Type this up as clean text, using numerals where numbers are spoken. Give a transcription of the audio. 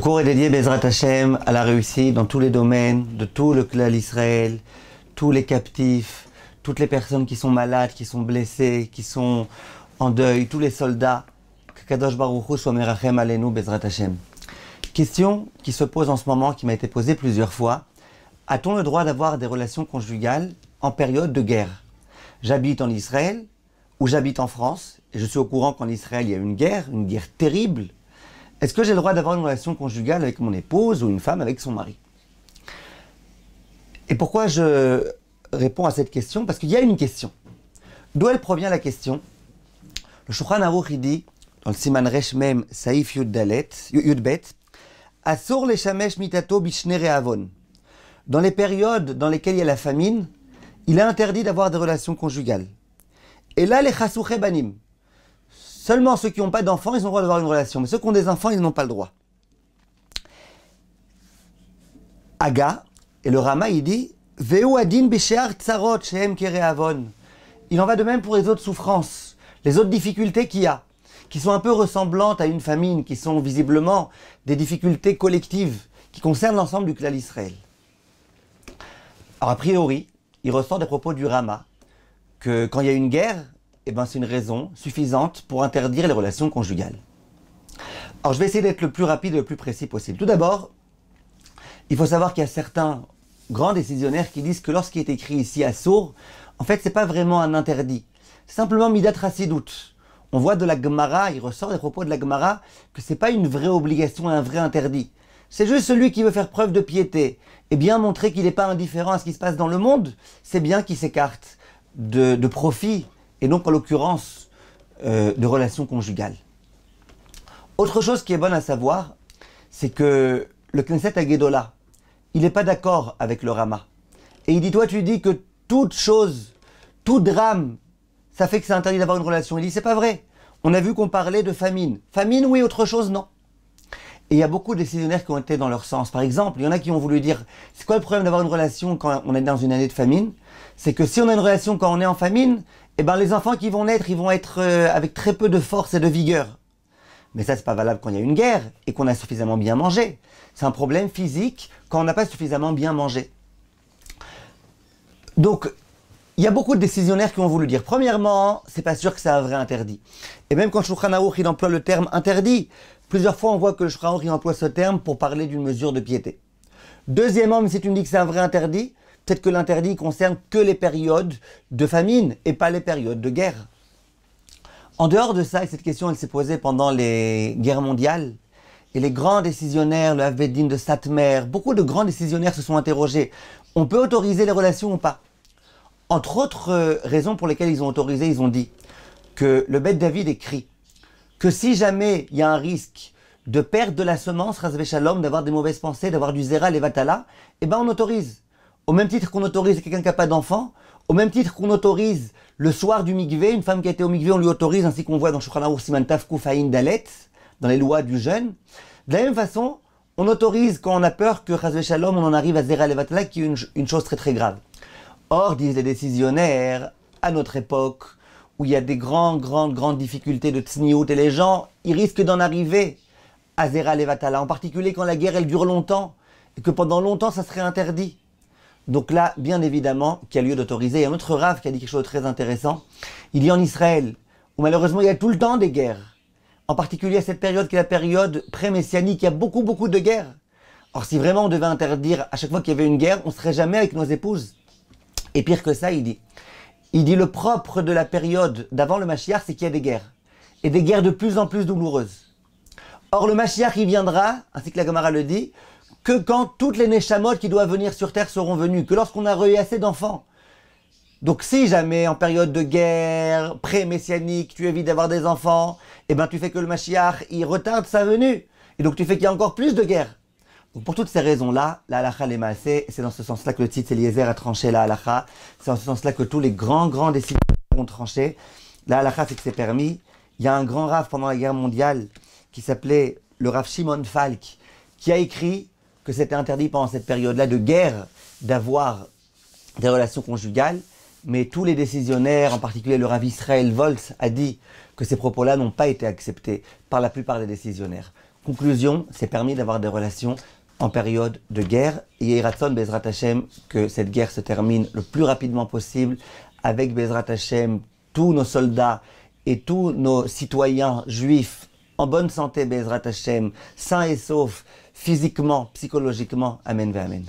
cours est dédié, Bezrat Hashem, à la réussite dans tous les domaines, de tout le clan d'Israël, tous les captifs, toutes les personnes qui sont malades, qui sont blessées, qui sont en deuil, tous les soldats. Que Kadosh Baruch Hu soit merachem aleinu, Bezrat Hashem. Question qui se pose en ce moment, qui m'a été posée plusieurs fois. A-t-on le droit d'avoir des relations conjugales en période de guerre? J'habite en Israël ou j'habite en France et je suis au courant qu'en Israël il y a une guerre terrible. Est-ce que j'ai le droit d'avoir une relation conjugale avec mon épouse ou une femme avec son mari? Et pourquoi je réponds à cette question? Parce qu'il y a une question. D'où elle provient la question? Le Shulchan Aruch dit, dans le Siman Resh Mem Saïf Yud Bet, Asur leshamesh mitato bishne re'avon. Dans les périodes dans lesquelles il y a la famine, il est interdit d'avoir des relations conjugales. Et là, les chasouche banim. Seulement ceux qui n'ont pas d'enfants, ils ont le droit d'avoir une relation. Mais ceux qui ont des enfants, ils n'ont pas le droit. Aga, et le Rama, il dit, Veu adin bishear tsarot shehem kere'avon. Il en va de même pour les autres souffrances, les autres difficultés qu'il y a, qui sont un peu ressemblantes à une famine, qui sont visiblement des difficultés collectives, qui concernent l'ensemble du clan d'Israël. Alors, a priori, il ressort des propos du Rama que quand il y a une guerre, eh ben, c'est une raison suffisante pour interdire les relations conjugales. Alors, je vais essayer d'être le plus rapide et le plus précis possible. Tout d'abord, il faut savoir qu'il y a certains grands décisionnaires qui disent que lorsqu'il est écrit ici à Sour, en fait, c'est pas vraiment un interdit. C'est simplement Midat Rassidout. On voit de la Gemara, il ressort des propos de la Gemara, que c'est pas une vraie obligation et un vrai interdit. C'est juste celui qui veut faire preuve de piété et bien montrer qu'il n'est pas indifférent à ce qui se passe dans le monde, c'est bien qu'il s'écarte de profit et donc en l'occurrence de relations conjugales. Autre chose qui est bonne à savoir, c'est que le Knesset Hagedolah, il n'est pas d'accord avec le Rama. Et il dit, toi tu dis que toute chose, tout drame, ça fait que c'est interdit d'avoir une relation. Il dit, c'est pas vrai. On a vu qu'on parlait de famine. Famine, oui, autre chose, non. Et il y a beaucoup de décisionnaires qui ont été dans leur sens. Par exemple, il y en a qui ont voulu dire, c'est quoi le problème d'avoir une relation quand on est dans une année de famine? C'est que si on a une relation quand on est en famine, eh ben les enfants qui vont naître, ils vont être avec très peu de force et de vigueur. Mais ça, c'est pas valable quand il y a une guerre et qu'on a suffisamment bien mangé. C'est un problème physique quand on n'a pas suffisamment bien mangé. Donc, il y a beaucoup de décisionnaires qui ont voulu dire, premièrement, c'est pas sûr que c'est un vrai interdit. Et même quand Shulchan Aruch il emploie le terme interdit, plusieurs fois on voit que le Shulchan Aruch il emploie ce terme pour parler d'une mesure de piété. Deuxièmement, même si tu me dis que c'est un vrai interdit, peut-être que l'interdit concerne que les périodes de famine et pas les périodes de guerre. En dehors de ça, et cette question elle s'est posée pendant les guerres mondiales, et les grands décisionnaires, le Av Bet Din de Satmer, beaucoup de grands décisionnaires se sont interrogés. On peut autoriser les relations ou pas? Entre autres raisons pour lesquelles ils ont autorisé, ils ont dit que le Bet David écrit que si jamais il y a un risque de perdre de la semence, Chas Shalom, d'avoir des mauvaises pensées, d'avoir du Zera, Levatala, eh ben on autorise. Au même titre qu'on autorise quelqu'un qui n'a pas d'enfant, au même titre qu'on autorise le soir du mikvé, une femme qui a été au mikvé, on lui autorise, ainsi qu'on voit dans Shulchan Aruch Siman Taf Kuf Ayin Dalet, dans les lois du jeûne. De la même façon, on autorise quand on a peur que Chas Shalom, on en arrive à Zera Levatala, qui est une chose très très grave. Or, disent les décisionnaires, à notre époque, où il y a des grandes difficultés de tsniout, et les gens, ils risquent d'en arriver à Zera Levatala, en particulier quand la guerre, elle dure longtemps, et que pendant longtemps, ça serait interdit. Donc là, bien évidemment, qu'il y a lieu d'autoriser. Il y a un autre Rav qui a dit quelque chose de très intéressant. Il dit en Israël, où malheureusement, il y a tout le temps des guerres, en particulier à cette période qui est la période pré-messianique, il y a beaucoup de guerres. Or, si vraiment on devait interdire à chaque fois qu'il y avait une guerre, on ne serait jamais avec nos épouses. Et pire que ça, il dit le propre de la période d'avant le Mashiach, c'est qu'il y a des guerres. Et des guerres de plus en plus douloureuses. Or, le Mashiach, il viendra, ainsi que la Gemara le dit, que quand toutes les Neshamot qui doivent venir sur terre seront venues, que lorsqu'on a eu assez d'enfants. Donc si jamais en période de guerre pré-messianique, tu évites d'avoir des enfants, eh ben tu fais que le Mashiach, il retarde sa venue. Et donc tu fais qu'il y a encore plus de guerre. Donc pour toutes ces raisons-là, la halakha les maaseh, c'est dans ce sens-là que le Tzitz Eliezer a tranché la halakha, c'est dans ce sens-là que tous les grands décideurs ont tranché. La halakha, c'est que c'est permis. Il y a un grand Rav pendant la guerre mondiale qui s'appelait le Rav Shimon Falk, qui a écrit que c'était interdit pendant cette période-là de guerre d'avoir des relations conjugales, mais tous les décisionnaires, en particulier le Rav Israël Volz, a dit que ces propos-là n'ont pas été acceptés par la plupart des décisionnaires. Conclusion, c'est permis d'avoir des relations en période de guerre. Et Ratson Bezrat Hashem, que cette guerre se termine le plus rapidement possible avec Bezrat Hashem, tous nos soldats et tous nos citoyens juifs en bonne santé, Bezrat Hashem, sains et saufs, physiquement, psychologiquement. Amen ve Amen.